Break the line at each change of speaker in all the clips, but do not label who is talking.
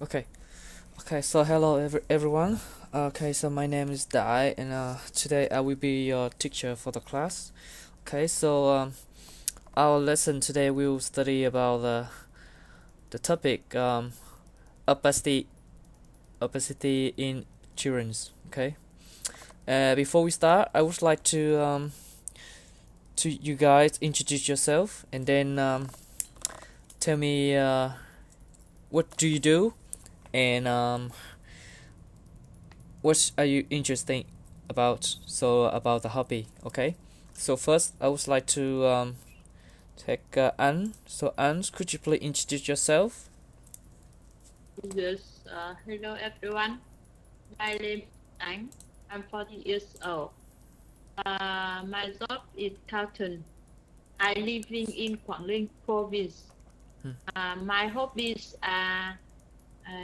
Okay. Okay. So hello everyone. Okay. So my name is Dai, and today I will be your teacher for the class. Okay. So our lesson today we will study about the topic opacity opacity in childrens. Okay. Before we start, I would like to you guys introduce yourself and then tell me what do you do and what are you interested about, so about the hobby. Okay, so first I would like to take Anne. So Anne, could you please introduce yourself?
Yes, hello everyone. My name is Anh. I'm 40 years old. My job is accountant. I living in Quảng Ninh province.
Hmm.
My hobbies are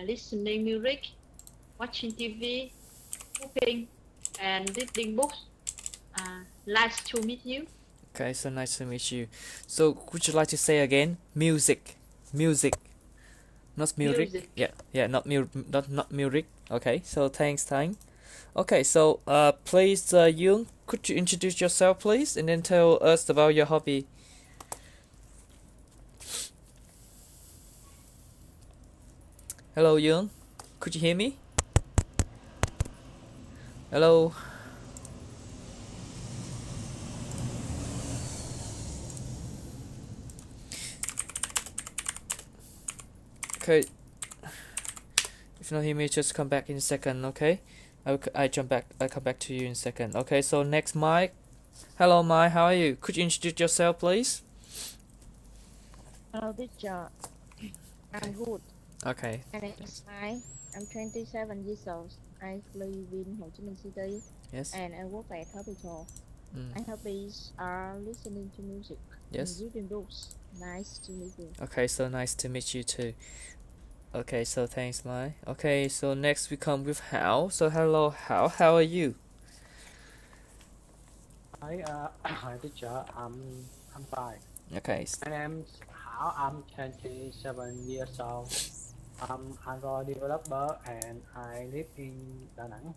listening music, watching TV, cooking, and reading books. Nice to meet you.
Okay, so nice to meet you. So would you like to say again? Music, not music.
Music.
Yeah, not music. Okay, so thanks, Tang. Okay, so please, Yoon, could you introduce yourself, please, and then tell us about your hobby? Hello, Yoon. Could you hear me? Hello. Okay. If you not hear me, just come back in a second. Okay. I jump back. I come back to you in a second. Okay. So next, Mike. Hello, Mike. How are you? Could you introduce yourself, please?
Hello, teacher. I'm good.
Okay.
My name is Mai. I'm 27 years old. I live in Ho Chi Minh City
Yes.
and I work at hospital. My
Mm.
hobbies are listening to music and
Yes.
reading books. Nice to meet you.
Okay. So nice to meet you too. Okay. So thanks, Mike. Okay. So next we come with Hao. So hello, Hao. How are you?
Hi, hi teacher. I'm fine.
Okay.
My name's Hảo. I'm 27 years old. I'm Android developer and I live in Da Nang.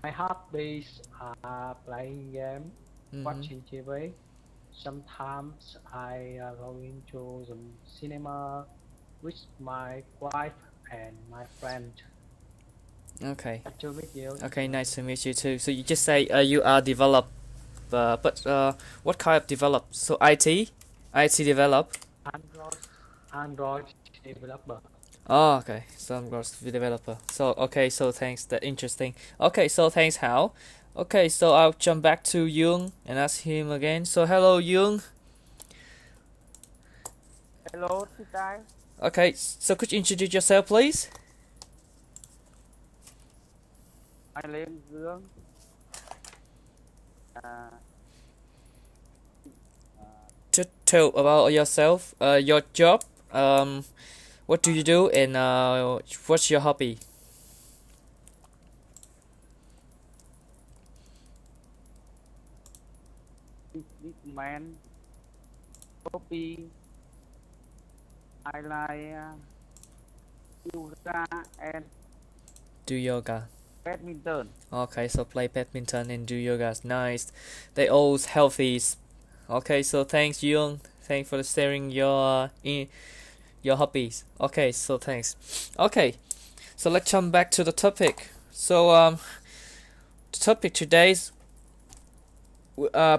My hobbies are playing game,
Mm-hmm.
watching TV. Sometimes I go into the cinema with my wife and my friend.
Okay.
Nice to meet you,
Okay.
teacher.
Nice to meet you too. So you just say you are develop, but what kind of develop? So IT develop.
Android, Android developer.
Oh, okay. So I'm gross developer. So okay. So thanks. That interesting. Okay. So thanks, Hal. Okay. So I'll jump back to Young and ask him again. So hello, Young.
Hello, teacher.
Okay. So could you introduce yourself, please?
My name is Dương. Uh,
To tell about yourself. Your job. What do you do and what's your hobby?
this man, copy, I like yoga and
Do yoga.
badminton.
Okay, so play badminton and do yoga. Nice. They all healthy. Okay, so thanks, Young. Thanks for sharing your hobbies. Okay, so thanks. Okay, so let's jump back to the topic. So the topic today's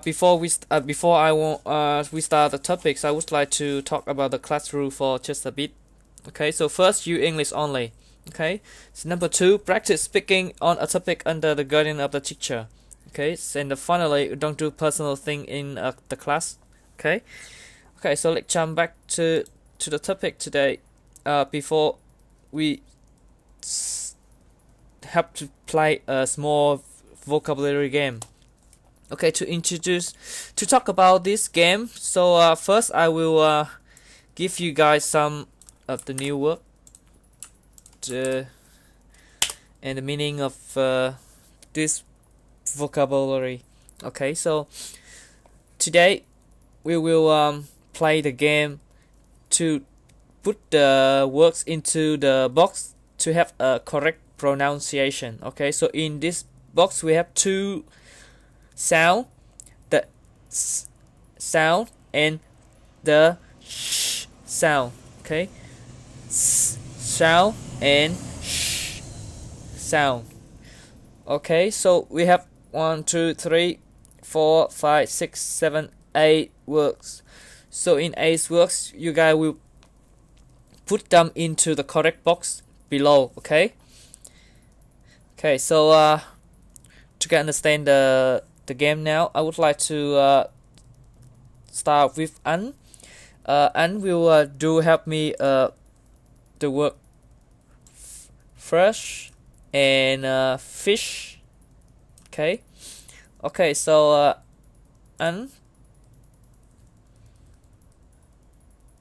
before I want we start the topics, I would like to talk about the classroom for just a bit. Okay, so first, you English only. Okay, so number two, practice speaking on a topic under the guidance of the teacher. Okay, and finally, don't do personal thing in the class. Okay, okay, so let's jump back to the topic today. Before we have to play a small vocabulary game. Okay, to talk about this game. So first, I will give you guys some of the new word and the meaning of this vocabulary. Okay, so today we will play the game to put the words into the box to have a correct pronunciation. Okay, so in this box we have two sound, the s sound and the sh sound. Okay, s sound and sh sound. Okay, so we have 1, 2, 3, 4, 5, 6, 7, 8 words. So in 8 words, you guys will put them into the correct box below. Okay. Okay. So to understand the game now, I would like to start with Anh. Anh will do help me the word fresh and fish. Okay. Okay. So Anh.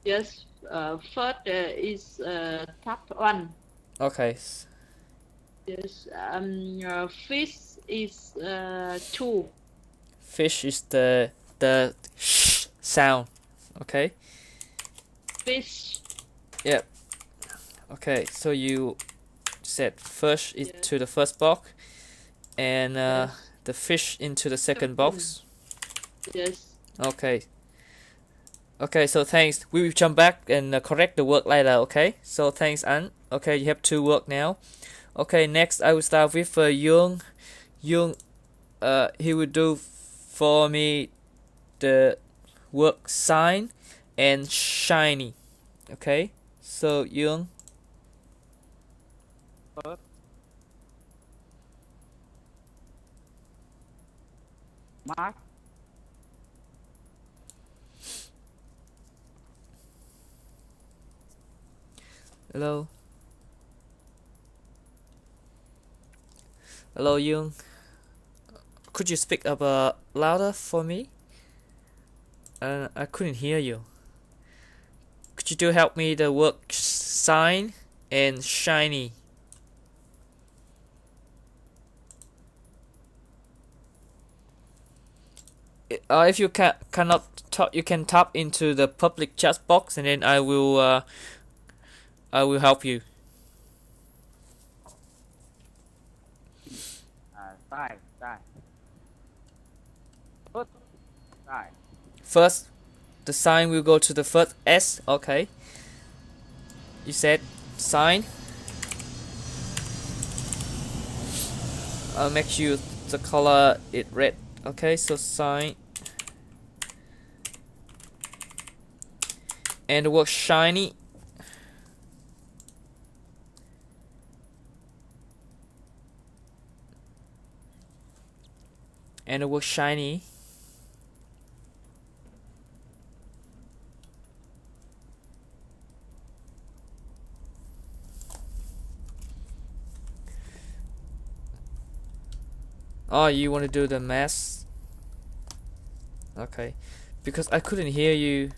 Yes. First is top one.
Okay.
Yes. Fish is 2.
Fish is the sh sound. Okay.
Fish.
Yep. Okay. So you said first is
Yes.
to the first box, and
Yes.
the fish into the second box.
Yes.
Okay. Okay. So thanks. We will jump back and correct the work later. Okay. So thanks, Anh. Okay. You have 2 work now. Okay. Next, I will start with Young. Young. He will do for me the word sign and shiny. Okay. So Young.
First. Mask.
Hello. Hello, Young. Could you speak up louder for me? I couldn't hear you. Could you do help me the word sign and shiny? If you cannot talk, you can tap into the public chat box, and then I will help you.
Sai. First. Sai.
First, the sign will go to the first S. Okay. You said sign. I'll make you the color it red. Okay, so sign. And the word shiny. And the word shiny. Oh, you want to do the math? Okay, because I couldn't hear you.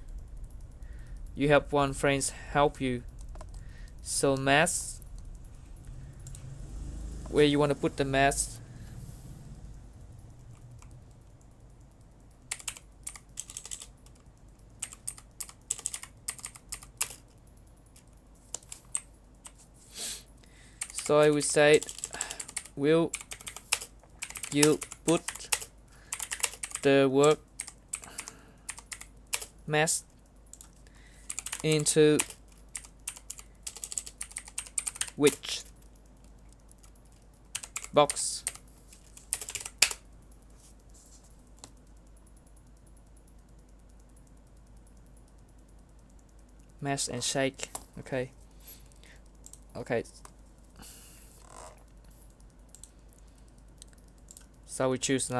You have one friend help you. So math. Where you want to put the math? So I will say, will you put the word math into which box? Mash and shake. Okay. Okay. So we choose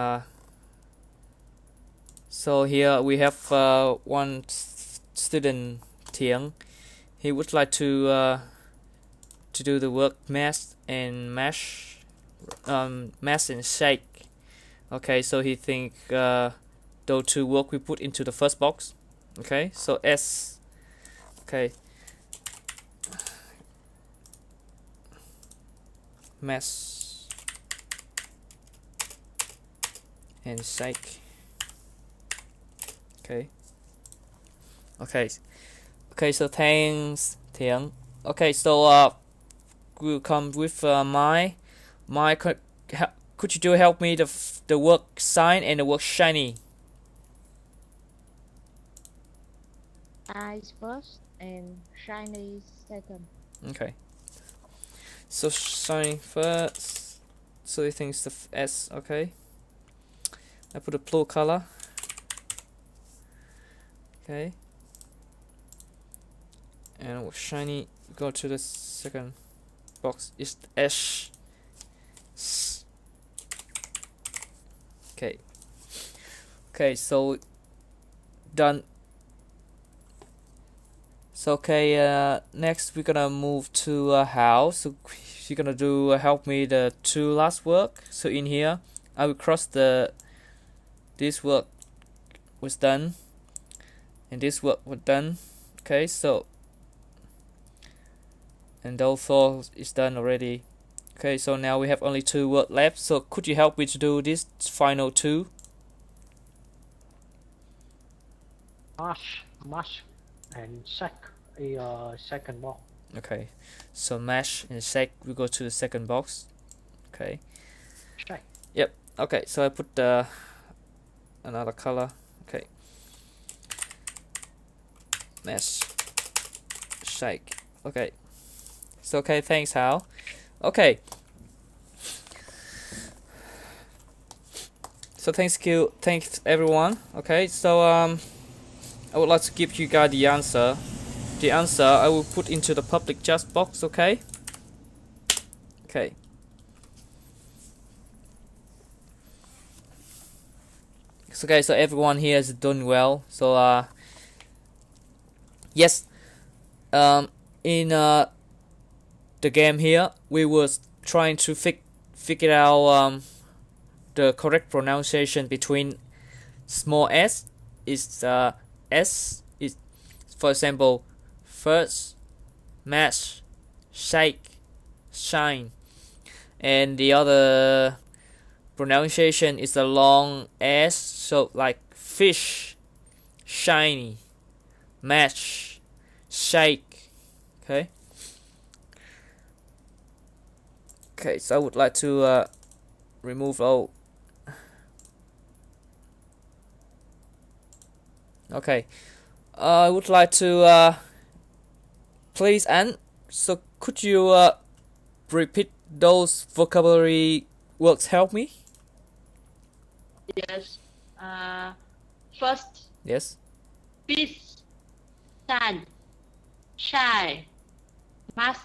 so here we have one student, Thieng. He would like to do the work mash and mash and shake. Okay, so he think those 2 work we put into the first box. Okay, so S. Okay, mash and shake. Okay. Okay, so thanks, Thiện. Okay, so we'll come with my could you do help me the word sign and the word shiny?
Eyes first and shiny second.
Okay. So shiny first. So you think it's the S, okay. I put a blue color. Okay. And shiny, go to the second box. It's S. Okay. Okay, so done. So okay, next we're gonna move to house. So you're gonna do help me the two last work. So in here, I will cross this work was done, and this work was done. Okay, so and those four is done already. Okay, so now we have only two work left. So could you help me to do this final two?
Mash and shake second box.
Okay, so mash and shake. We go to the second box. Okay.
Shake.
Yep. Okay, so I put another color. Okay. Mash. Shake. Okay. So okay, thanks Hal. Okay. So thanks everyone. Okay, so I would like to give you guys the answer. The answer I will put into the public chat box, okay? Okay. So okay, so everyone here has done well. So yes, in the game here, we were trying to figure out the correct pronunciation between small s is s is, for example, first, mash, shake, shine, and the other pronunciation is a long s, so like fish, shiny, mash, shake. Okay. Okay, so I would like to remove all. Okay, I would like to please, Anne, so could you repeat those vocabulary words? Help me.
Yes. First,
Yes.
fish, sun, shy, must,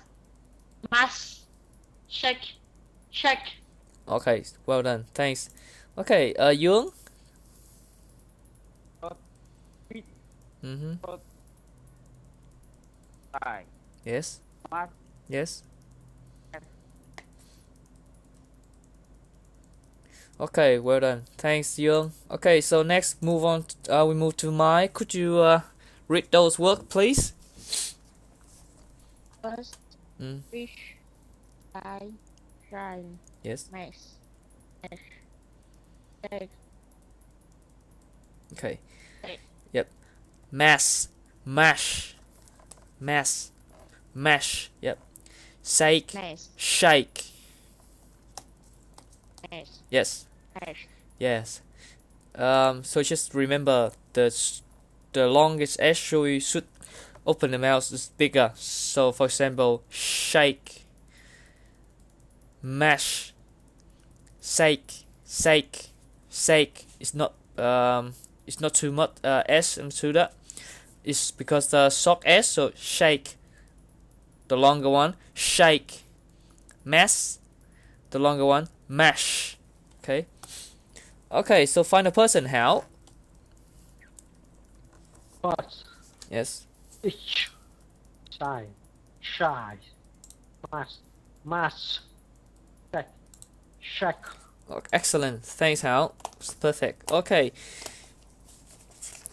shake.
Okay, well done. Thanks. Okay, Dương. Mm-hmm.
Sai.
Yes.
Mash.
Yes. Okay, well done. Thanks, Dương. Okay, so next move on. We move to Mai. Could you read those words, please?
First,
Mm.
fish, eye, shine,
Yes.
mash, shake,
Okay.
Shake.
Yep. Mash. Yep. Shake.
mash,
Shake.
mash,
Yes.
mash.
Yes. So just remember the longest S, so you should open the mouth is bigger. So for example, shake, mash, shake. It's not too much S into that. It's because the short S, so shake. The longer one, shake. Mash. The longer one, mash. Okay. Okay, so final person, Hal.
First,
Yes.
itch, shine, shy, mash, shake.
Oh, excellent. Thanks, Hal. It's perfect. Okay.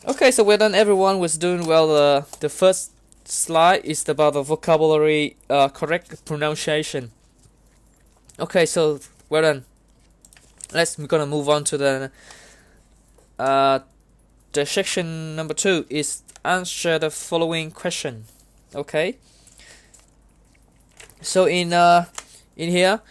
Okay, so well done. Everyone was doing well. The first slide is about the vocabulary correct pronunciation. Okay, so well done. We're gonna move on to the the section number 2 is answer the following question. Okay. So in here,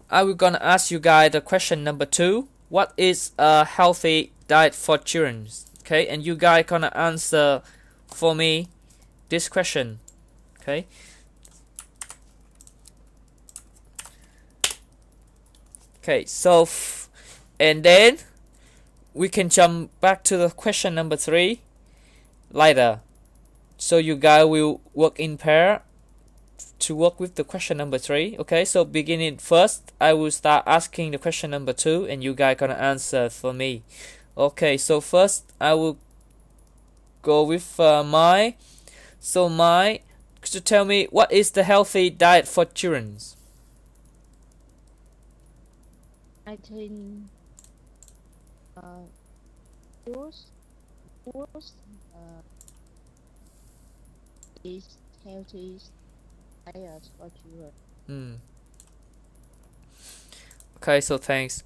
I will gonna ask you guys the question number 2. What is a healthy diet for children? Okay, and you guys gonna answer for me this question. Okay. Okay, so and then we can jump back to the question number 3 later. So you guys will work in pair to work with the question number 3. Okay, so beginning first, I will start asking the question number 2, and you guys gonna answer for me. Okay, so first I will go with Mai. So Mai, could you tell me what is the healthy diet for children?
I think fruits is healthy diet for children.
Okay, so thanks.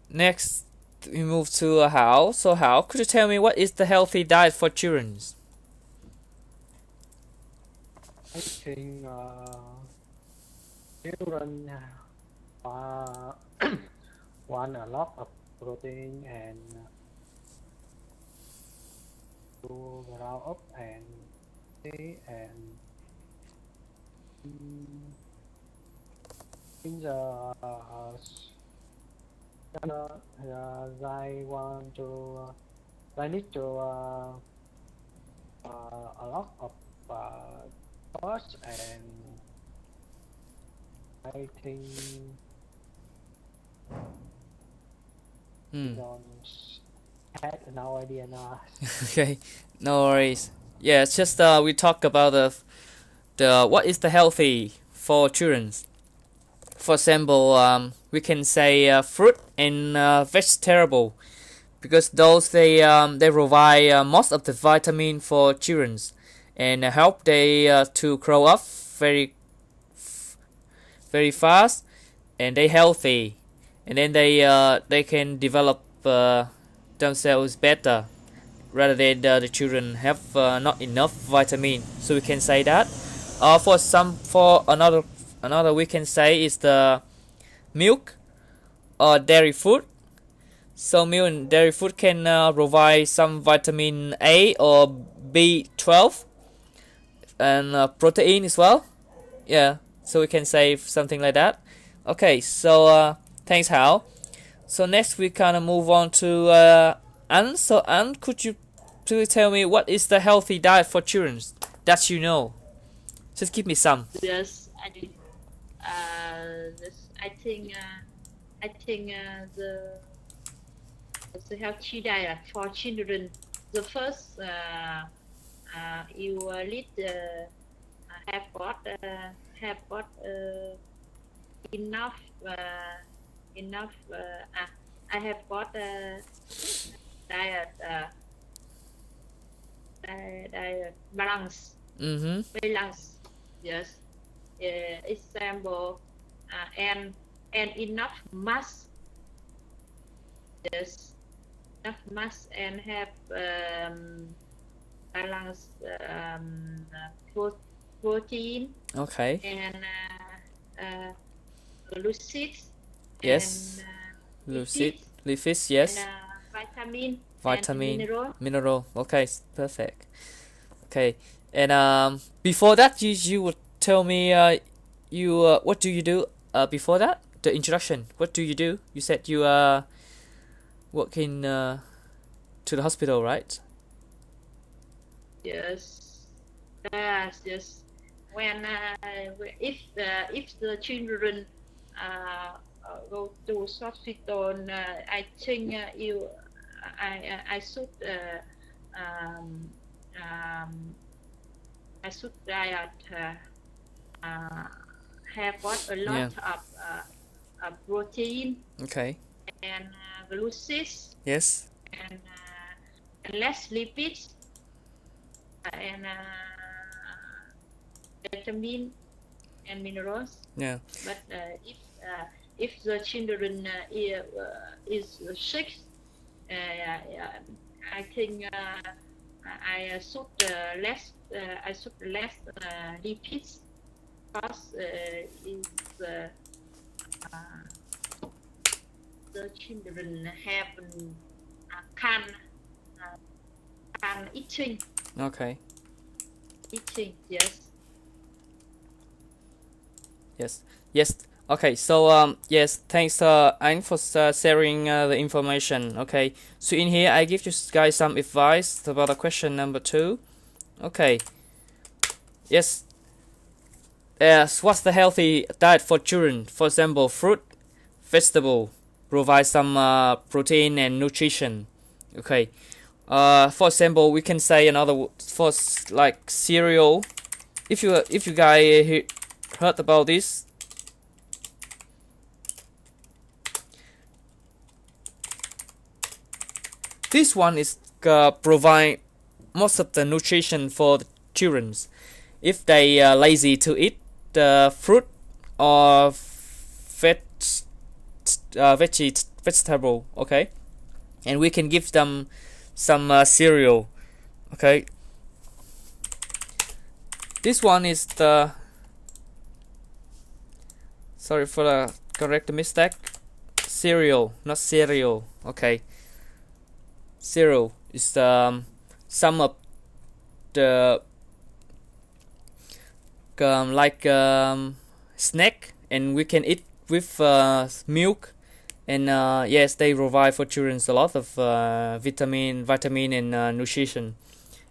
Next we move to Hao. So Hao, could you tell me what is the healthy diet for children?
I think children want a lot of protein and to grow up and see and in the they want to they need to a lot of carbs, and I think don't had no idea now.
Okay, no worries. Yeah, it's just we talk about the what is the healthy for children. For example, we can say fruit and vegetable, because those they provide most of the vitamin for children and help they to grow up very fast, and they healthy, and then they can develop themselves better, rather than the children have not enough vitamin. So we can say that. For another we can say is the milk or dairy food. So milk and dairy food can provide some vitamin A or B12 and protein as well. Yeah, so we can say something like that. Okay, so thanks Hao. So next we kind of move on to An. So An, could you please tell me what is the healthy diet for children that you know? Just give me some.
Yes, I do. I think the healthy diet for children. The first, you need have got enough. I have got diet balance. Balance. Yes. Example, and enough mass. Yes, enough mass and have balance protein.
Okay.
And lucid.
Yes.
And,
lucid. Lipids. Yes.
And,
vitamin.
And
mineral. Okay, perfect. Okay. And before that, you would tell me what do you do before that? The introduction. What do you do? You said you work in to the hospital, right?
Yes. Yes. When if the children go to hospital, I think I should diet have got a lot of protein.
Okay.
And glucose.
Yes.
And less lipids. And vitamin and minerals.
Yeah.
But if the children is sick, I think I should less repeats because the children have can eating.
Okay.
Eating, yes.
Yes. Okay, so yes, thanks Anh for sharing the information. Okay, so in here I give you guys some advice about the question number 2. Okay. Yes. What's the healthy diet for children? For example, fruit, vegetable, provide some protein and nutrition. Okay. For example, we can say another for like cereal. If you guys heard about this. This one is provide most of the nutrition for the children. If they are lazy to eat fruit or vegetable, okay, and we can give them some cereal, okay. This one is the, sorry for the correct mistake, cereal, not cereal, okay. Cereal is some of the snack, and we can eat with milk, and yes, they provide for children a lot of vitamin and nutrition.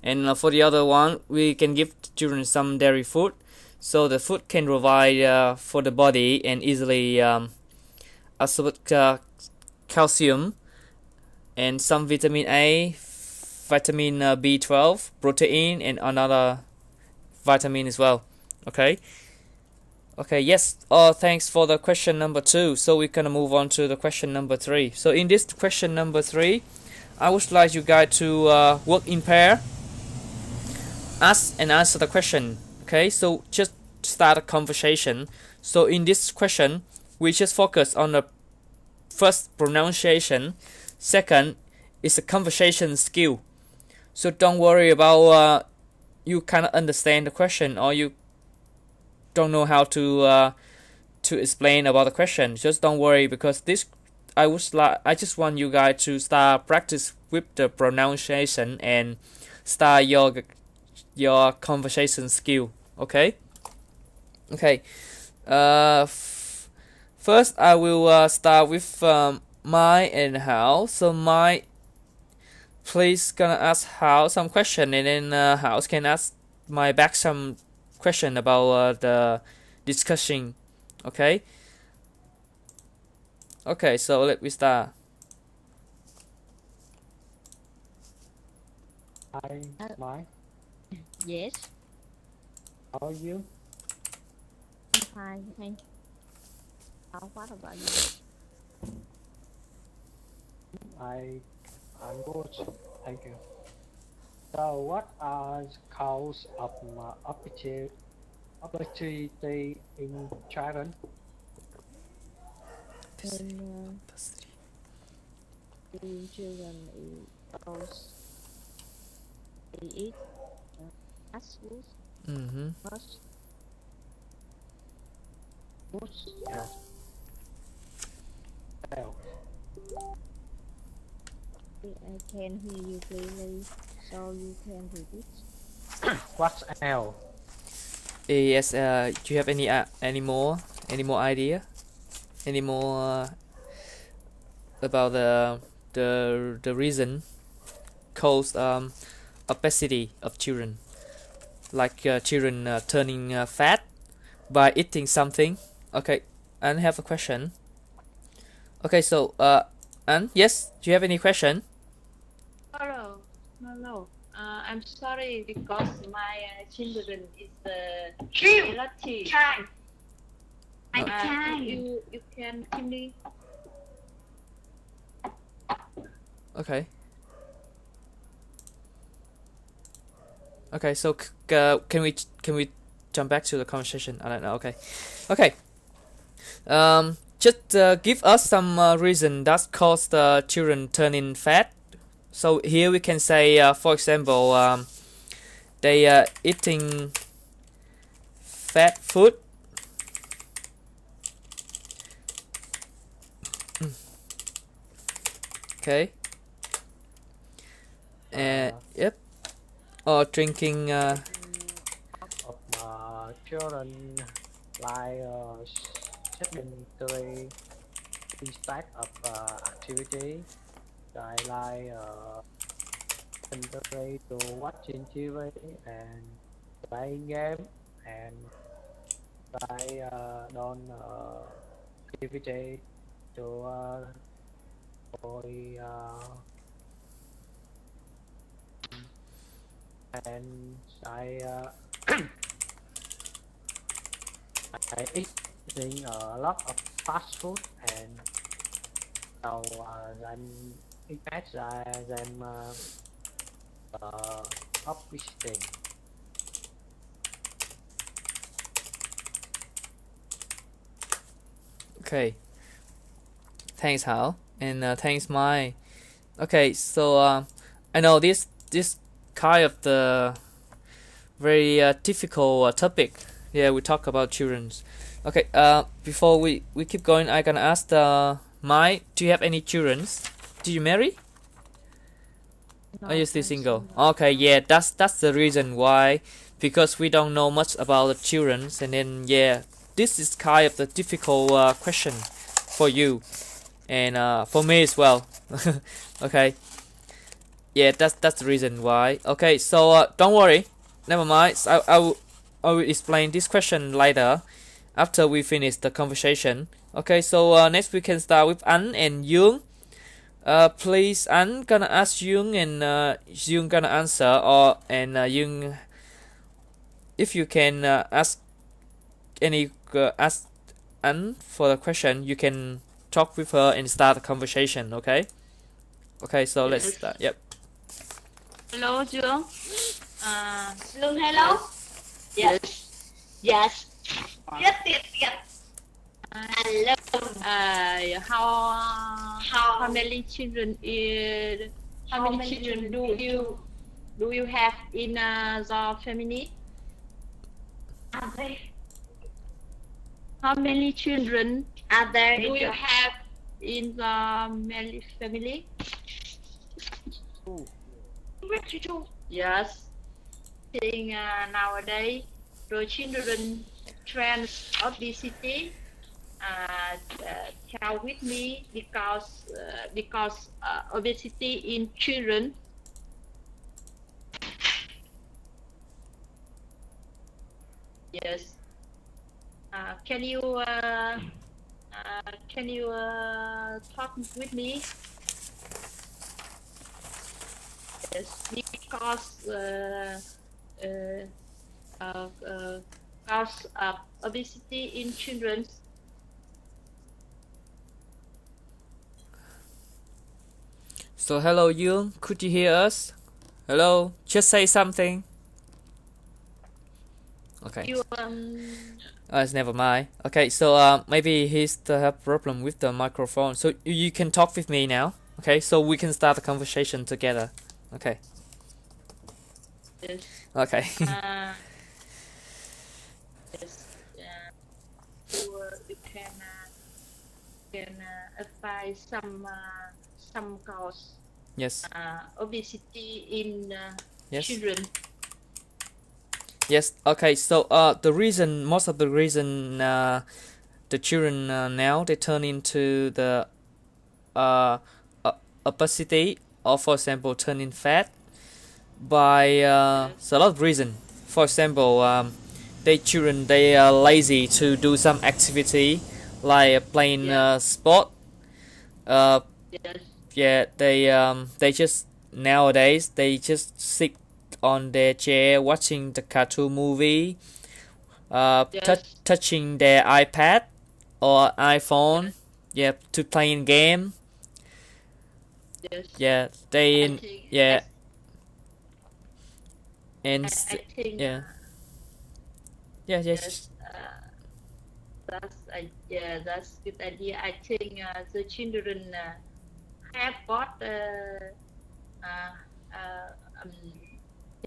And for the other one, we can give children some dairy food, so the food can provide for the body and easily absorb calcium and some vitamin A, vitamin B12, protein, and another vitamin as well. Okay. Yes. Thanks for the question number 2. So we're gonna move on to the question number 3. So in this question number 3, I would like you guys to work in pair, ask and answer the question. Okay. So just start a conversation. So in this question, we just focus on the first pronunciation. Second is a conversation skill. So don't worry about you cannot understand the question or you don't know how to explain about the question. Just don't worry, because this I just want you guys to start practice with the pronunciation and start your conversation skill. Okay. First I will start with Mai and Hao. So Mai, please gonna ask Hao some question, and then Hao can ask Mai back some question about the discussion. Okay. So let me start.
Hi, Mai.
Yes,
How are you?
I'm fine. Thank you. What about you?
I'm good. Thank you. So, what are the cause of obesity in children?
When the children because they eat fast food, much food.
Yeah. Well,
I can hear you clearly, so you can repeat.
what's L?
Yes. Do you have any more idea? Any more about the reason caused obesity of children, like children turning fat by eating something? Okay, I have a question. Okay, so Anne, yes, do you have any question?
No. I'm sorry because my children is relative. I can. You can give me.
Okay. So can we jump back to the conversation? I don't know. Okay. just give us some reason that cause the children turning fat. So here we can say, for example, they are eating fat food. Okay. Yep. Or drinking.
Of children like sedentary instead of activity. I like sedentary to watching TV and playing game, and I don't activity to boy and I eating a lot of fast food, and so then it makes them obesity.
Okay. Thanks, Hao, and thanks, Mai. Okay, so I know this kind of the very difficult topic. Yeah, we talk about children's. Okay. Before we keep going, I gonna ask Mai, do you have any childrens? Did you marry? Are you still single? Okay, yeah, that's the reason why, because we don't know much about the childrens, and then yeah, this is kind of the difficult question for you, and for me as well. Okay. Yeah, that's the reason why. Okay, so don't worry, never mind. I will explain this question later after we finish the conversation. Okay, so next we can start with Anh and Young. Please, Anh gonna ask Young, and Young gonna answer, or and Young, if you can ask Anh for the question, you can talk with her and start the conversation. Okay. Okay, so let's start. Yep.
Hello, Dương.
Dương, hello. Yes. Yes. Yes, yes, yes. Hello.
How many children do you have in your family?
Are there?
How many children
Are there
do you have in the family? Yes. Think nowadays the children trends obesity. Tell with me because obesity in children. Yes. Can you talk with me? Yes, because cause of obesity in children.
So hello, Young. Could you hear us? Hello. Just say something. Okay.
You
It's never mind. Okay, so maybe he's the have problem with the microphone. So you can talk with me now. Okay, so we can start the conversation together. Okay.
yes.
Okay.
Yes. You can apply some cause
Yes.
obesity in
Yes.
children.
Yes. Okay. So most of the reason the children now they turn into the obesity, or for example turning fat, by a lot of reason. For example, they are lazy to do some activity like playing sport.
Yes.
Yeah, they just nowadays they just sit on their chair watching the cartoon movie,
Yes.
touching their iPad or iPhone, yeah, to playing game.
Yes.
Yeah,
I
they
think,
yeah,
I
and
think
yeah, yeah, yes,
yes, Yeah, that's good idea. I think the children have got I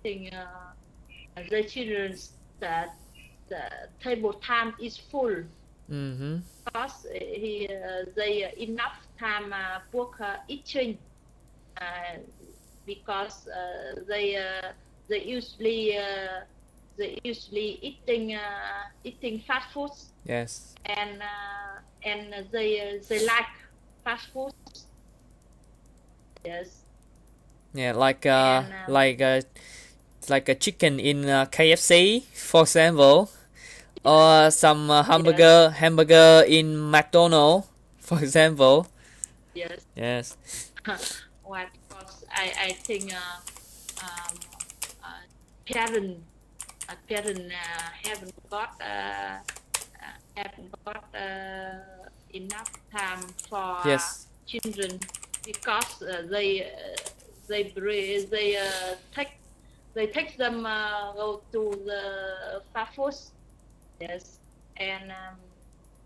think the children's the table time is full
Mm-hmm.
because they enough time for eating because they usually eating fast food
Yes.
and they like fast food. Yes.
Yeah,
And
like a chicken in KFC, for example, or some hamburger in McDonald's, for example.
yes.
Yes.
Why? Because I think um, parent haven't got enough time for
Yes.
children because they take them go to the fast food. Yes, and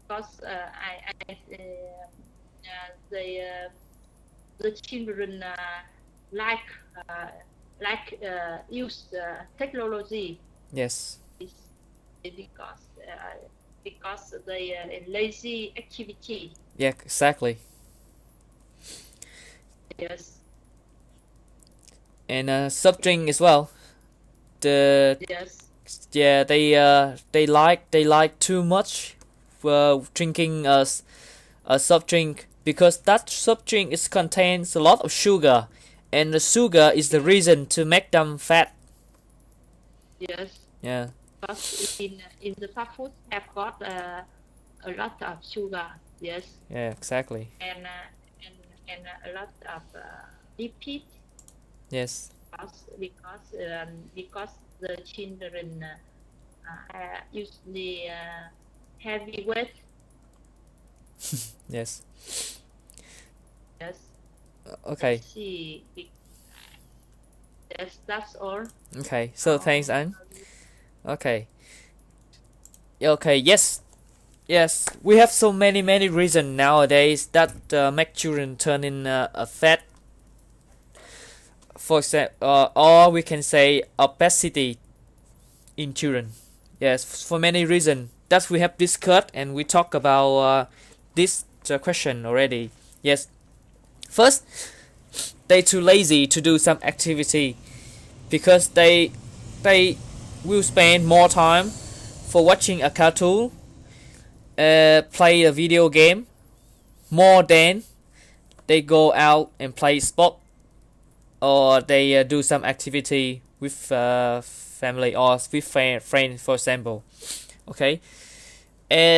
because the children like use technology
Yes.
is because they lazy activity.
Yeah, exactly.
Yes.
And soft drink as well. The
Yes.
Yeah, they like too much drinking a soft drink because that soft drink is contains a lot of sugar, and the sugar is the reason to make them fat.
Yes.
Yeah.
Because in the fast food have got a lot of sugar. Yes.
Yeah, exactly.
And a lot of lipid.
Yes.
Because the children usually heavy weight.
Yes.
Yes.
Okay.
See. Yes, that's all.
Okay. So thanks, Anh. Okay. Okay. Yes. Yes. We have so many reasons nowadays that make children turn in a fat. For example, or we can say obesity in children. Yes, for many reasons that we have discussed and we talk about this question already. Yes, first, they too lazy to do some activity because they will spend more time for watching a cartoon, play a video game, more than they go out and play sport or they do some activity with family or with friends, for example. Okay.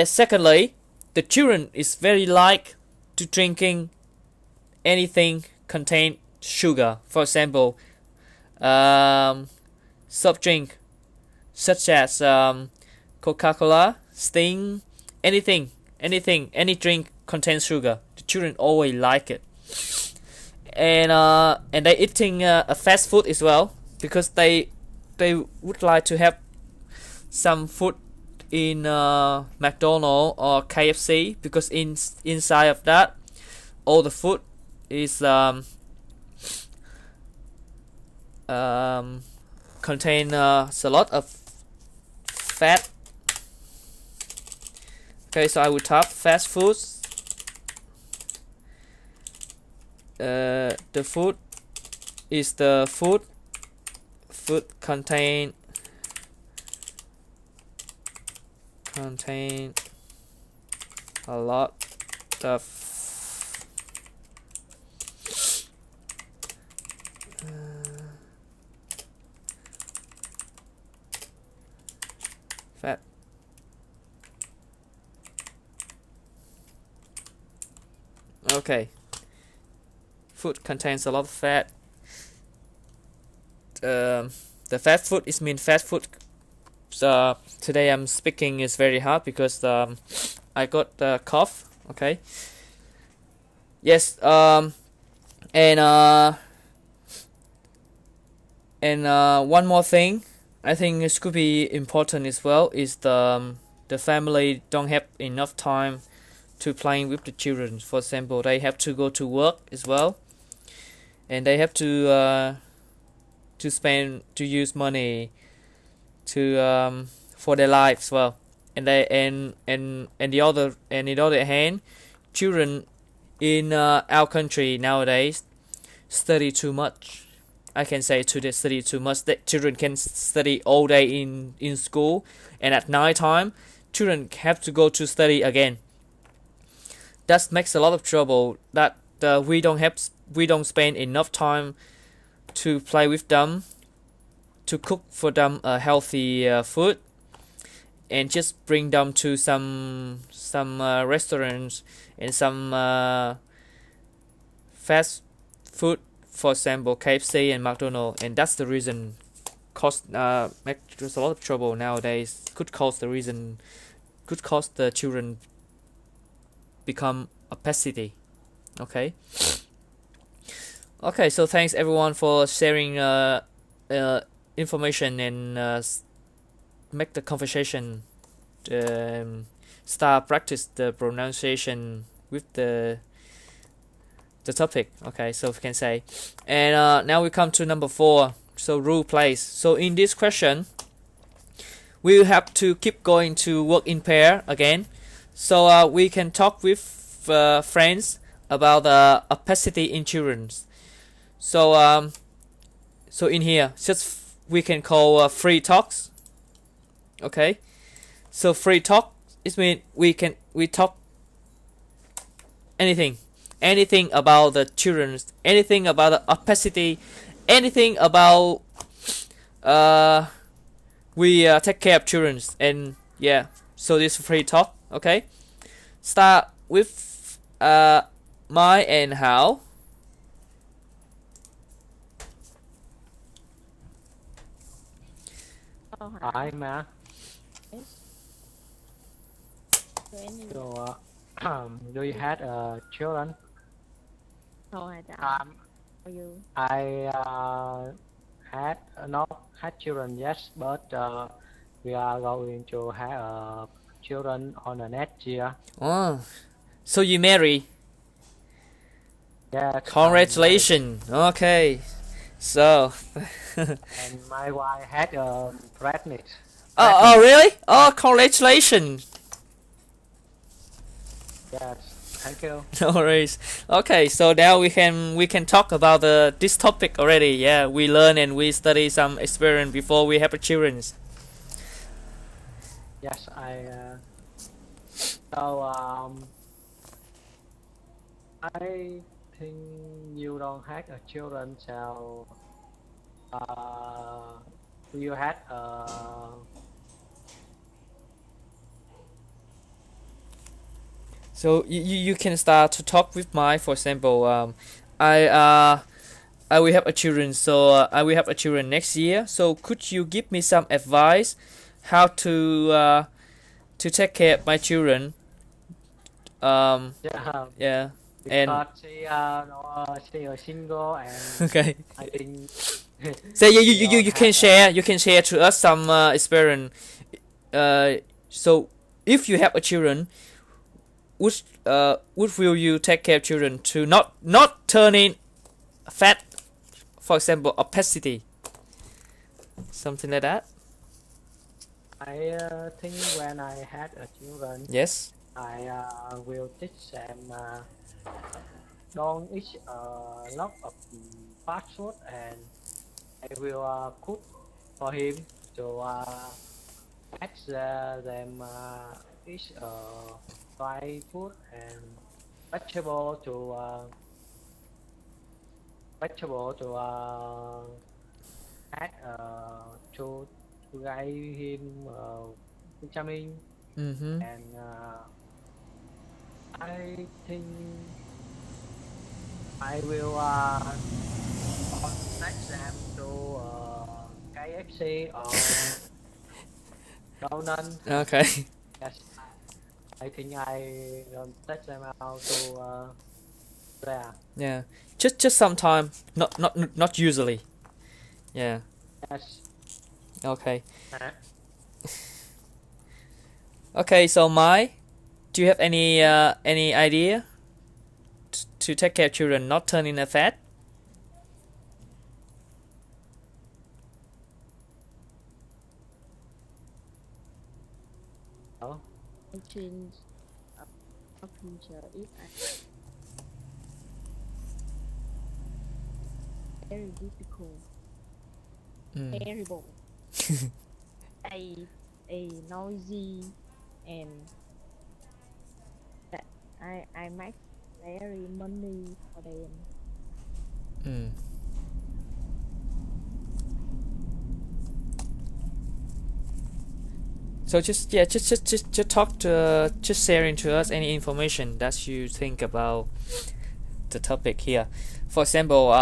Secondly, the children is very like to drinking anything contain sugar. For example, soft drink such as Coca-Cola, Sting, any drink contains sugar. The children always like it. And they eating a fast food as well because they would like to have some food in McDonald's or KFC because inside of that all the food is contain a lot of fat. Okay, so I will type fast foods. The food is the food contain a lot of fat. Okay. Food contains a lot of fat. The fast food is mean fast food. Today I'm speaking is very hard because I got cough. Okay. Yes. And one more thing I think it could be important as well is the the family don't have enough time to playing with the children. For example, they have to go to work as well, and they have to use money to for their lives as well. And they and the other hand, children in our country nowadays study too much. I can say to they study too much. That children can study all day in school, and at night time, children have to go to study again. That makes a lot of trouble. That we don't spend enough time to play with them, to cook for them a healthy food, and just bring them to some restaurants and some fast food, for example KFC and McDonald's, and that's the reason makes a lot of trouble nowadays. Could cause the children become obesity. Okay, so thanks everyone for sharing information and make the conversation, start practice the pronunciation with the topic. Okay, so we can say, and now we come to number 4. So rule plays. So in this question, we will have to keep going to work in pair again. So we can talk with friends about obesity in children. So so in here, just we can call free talks. Okay, so free talk it means we talk anything about the children, anything about the opacity, anything about we take care of children, and yeah, so this free talk. Okay, start with Mai and Hảo.
Hi, Ma.
When you
So, do you have children?
hỏi đã for you.
I had not had children yet, but we are going to have children on the next year.
Oh, so you marry?
Yes.
Congratulations. Okay, so
And my wife had pregnant.
oh really? Oh, congratulations.
Yes. Thank you.
No worries. Okay, so now we can talk about this topic already. Yeah, we learn and we study some experience before we have children.
Yes, so I think you don't have children, so you had
So you can start to talk with Mai. For example, I will have a children. So I will have a children next year. So could you give me some advice how to take care of my children? Yeah. And
because she is single, and
okay.
I think
So you can share to us some experience. So if you have a children, would will you take care of children to not turning fat, for example obesity, something like that?
I think when I had a children,
Yes.
I will teach them don't eat a lot of fast food, and I will cook for him to ask them eat dry food and vegetable to add to give him vitamin.
Mm-hmm.
And I think I will take them to KFC or donut.
Okay.
Yes, I think I don't take them out to there.
Yeah. Just sometime. Not usually. Yeah.
Yes.
Okay. Okay, so Mai, do you have any idea to take care of children not turning fat?
No.
I change a future if I very difficult, terrible, a noisy, and that I make very money for them.
Mm. So just talk to just sharing to us any information that you think about the topic here. For example,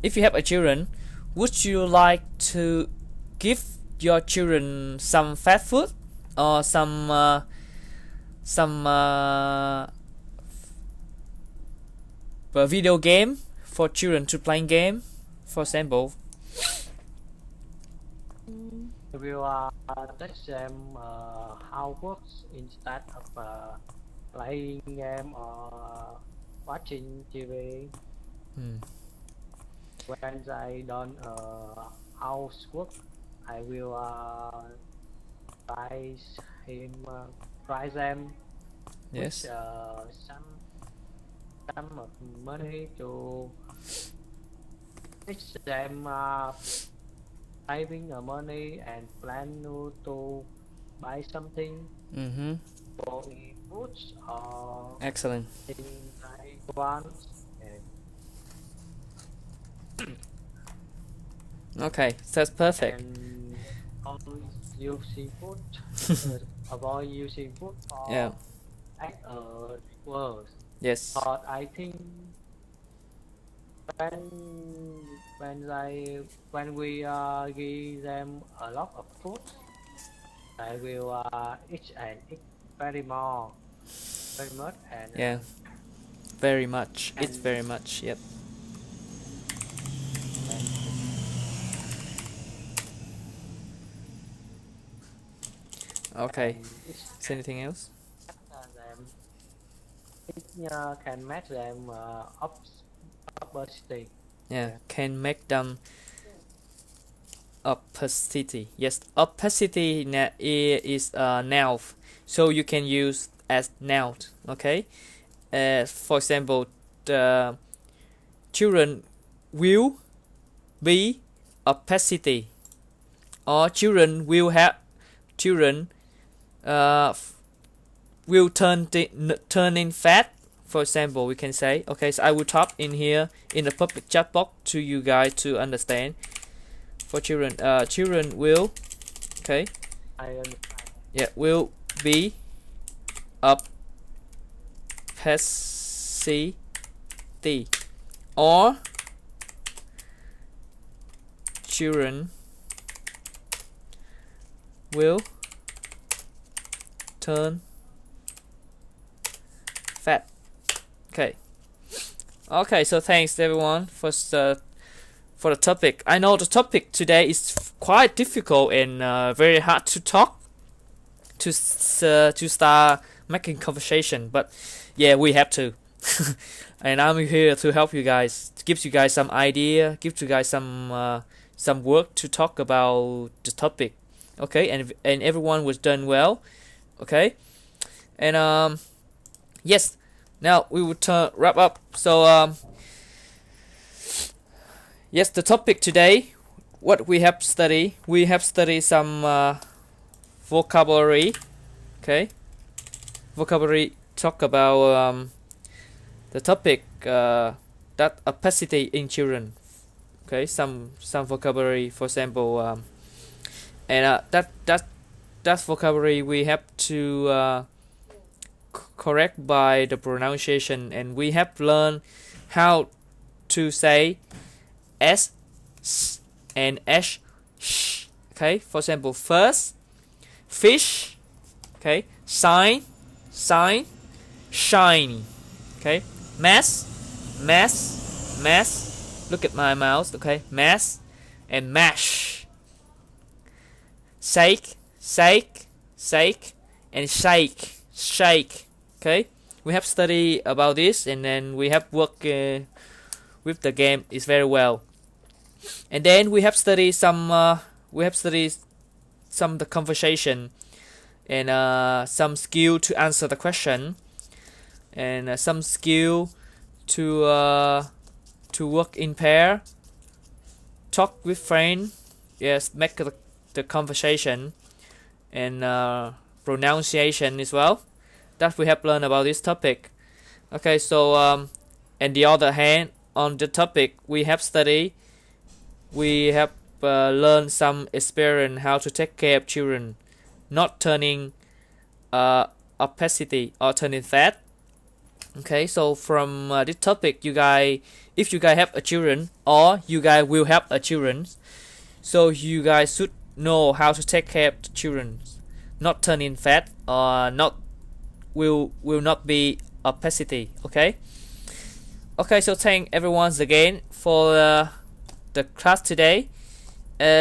if you have a children, would you like to give your children some fast food or some video game for children to playing game, for example?
We will teach them how works instead of playing game or watching TV. When they done housework, I will try them
Yes.
with some of money to teach them saving the money and plan to buy something for foods or
Excellent.
in I want.
Okay, that's perfect.
And avoid using food, avoid using food for
Yeah.
act words.
Yes.
But I think when we give them a lot of food, they will eat and eat very much and
Yeah. Very much. It's very much. Yep. Okay. Is anything else?
It can make them obesity.
Yeah. Can make them opacity. Yes. Opacity is noun, so you can use as noun. Okay. For example, the children will be opacity, or children will turn in fat. For example, we can say, okay, so I will type in here in the public chat box to you guys to understand. For children, children will, okay,
I understand.
yeah, will be opacity, or children will turn fat. Okay, so thanks everyone for the topic. I know the topic today is quite difficult and very hard to talk to start making conversation, but yeah, we have to. And I'm here to help you guys, to give you guys some idea, give you guys some work to talk about the topic. Okay, and everyone was done well. Okay, and yes, now we will wrap up. So yes, the topic today, what we have studied some vocabulary. Okay, vocabulary talk about the topic that opacity in children. Okay, some vocabulary, for example, and that vocabulary we have to correct by the pronunciation, and we have learned how to say s, and sh. Okay, for example, first, fish. Okay, sign, shiny. Okay, mass. Look at my mouse. Okay, mass and mash. Sake and shake. Okay, we have studied about this, and then we have worked with the game is very well. And then we have studied some of the conversation and some skill to answer the question, and some skill to work in pair, talk with friends, yes, make the conversation, and pronunciation as well, that we have learned about this topic. Okay, so on the other hand, on the topic we have learned some experience how to take care of children, not turning opacity or turning fat. Okay, so from this topic, if you guys have a children or you guys will have a children, so you guys should know how to take care of the children, not turning fat or not will not be opacity. Okay, so thank everyone again for the class today.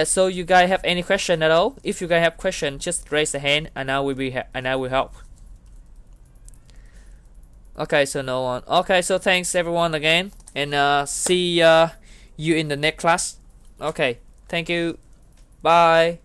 So you guys have any question at all? If you guys have question, just raise a hand and I will help. Okay, so no one. Okay, so thanks everyone again, and see you in the next class. Okay, thank you. Bye.